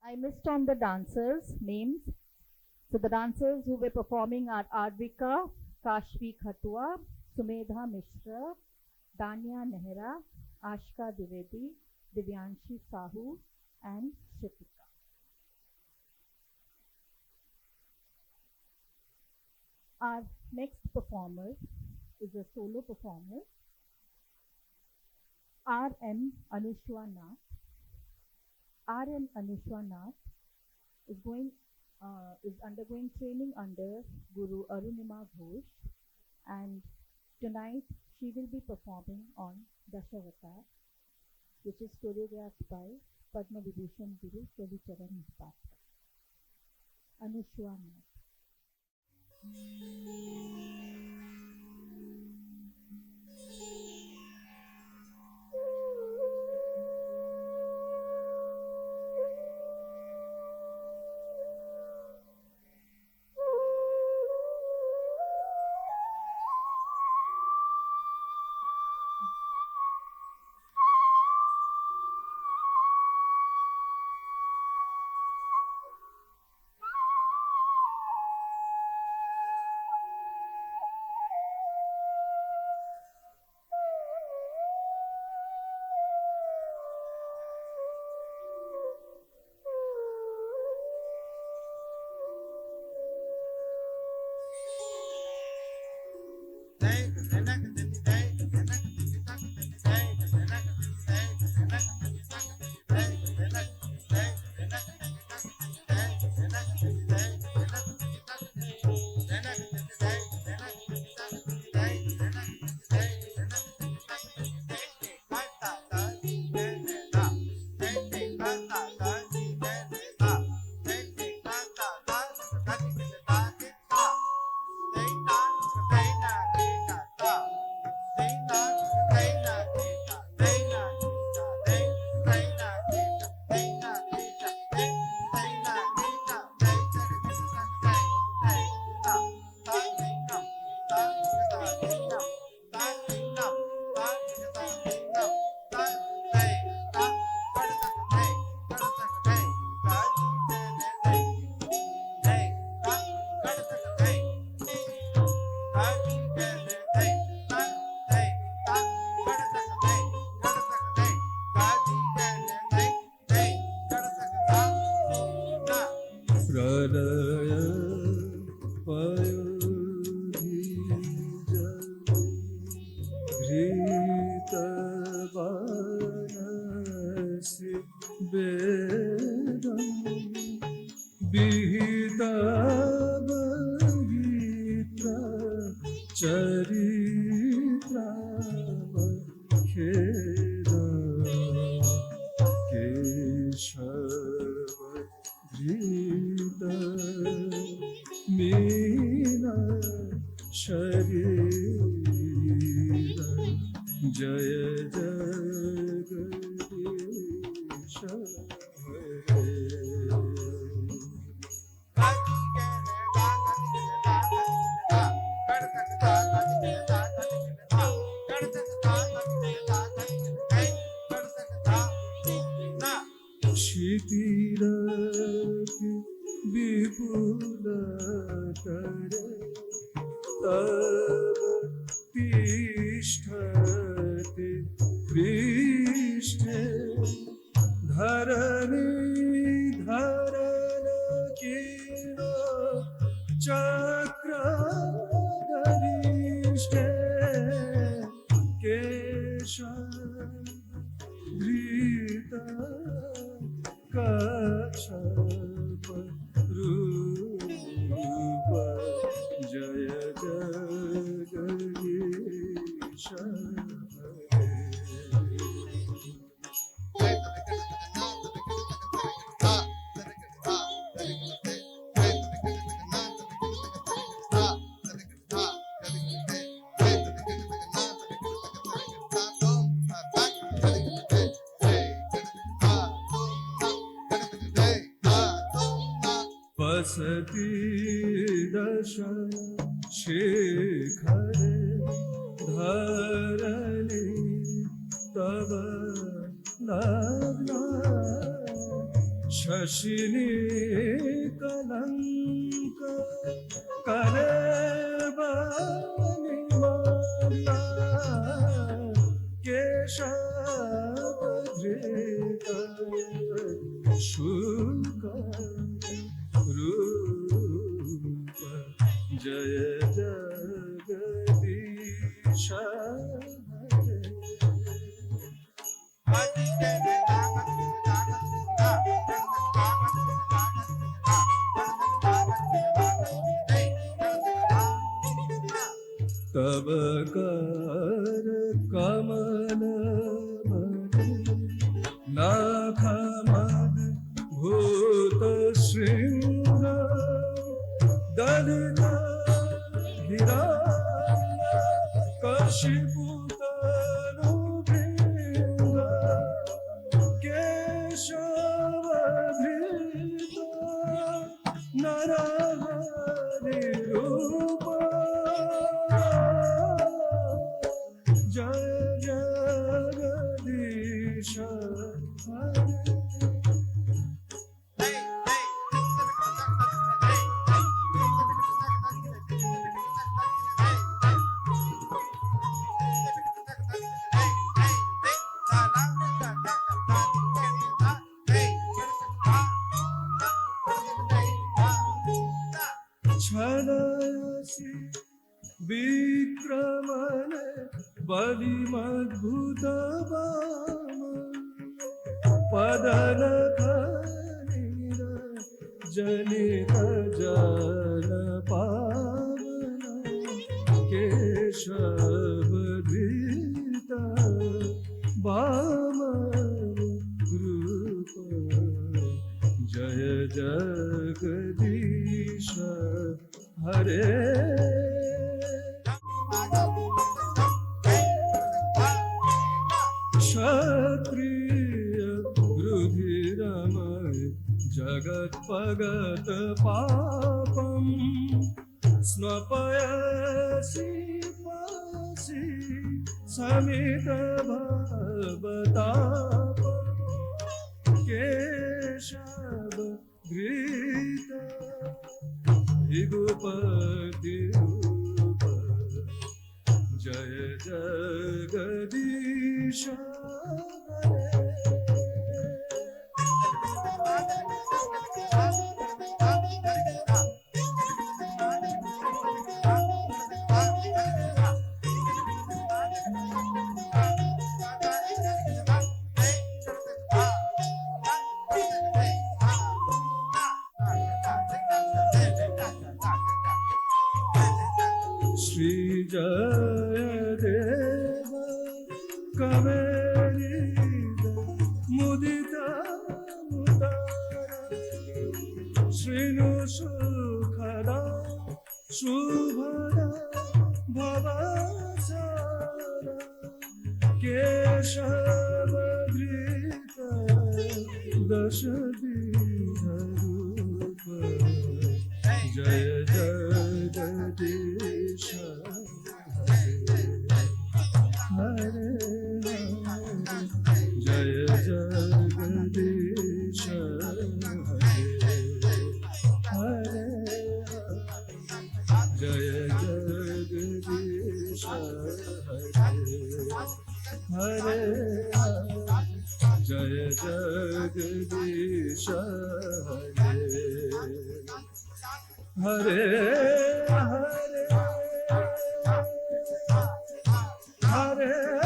I missed on the dancers' names. So the dancers who were performing are Advika, Kashvi Khatua, Sumedha Mishra, Danya Nehra, Ashka Divedi, Divyanshi Sahu, and Shritika. Our next performer is a solo performer, R.M. Anushwa Nath. R.M. Anushwa Nath is undergoing training under Guru Arunima Ghosh, and tonight she will be performing on Dashavatar, which is choreographed by Padma Vibhushan Guru Kavicharan Patra. Anushwa Nath. शशिनी कलंक करे बनिमाला केशवधृत शुक रूप जय जगदीश तब कर कमल नाथ मद भूत श्रृंग दलित हिरण्य कशिपुतनुभृंग केशवधृत नरहरि रूप जय जगदीश छलयसि विक्रमण बलिमद्भुत वाम पदलखनिर जनित जल पावन केशवधृत वाम रूप जय जगदीश हरे क्षत्रिय रुधिरमय जगत्पगत पापं स्नपयसि पासि समित भवतापं केशवधृत भृगुपति रूप जय जगदीश श्री जयदेव कवेरी मुदित मुदार श्रीनु सुखदा शुभदा भवसारा केशवधृत दशविध रूप जय जगदीश हरे जय जगदीश हरे जय जगदीश हरे जय जगदीश हरे हरे हरे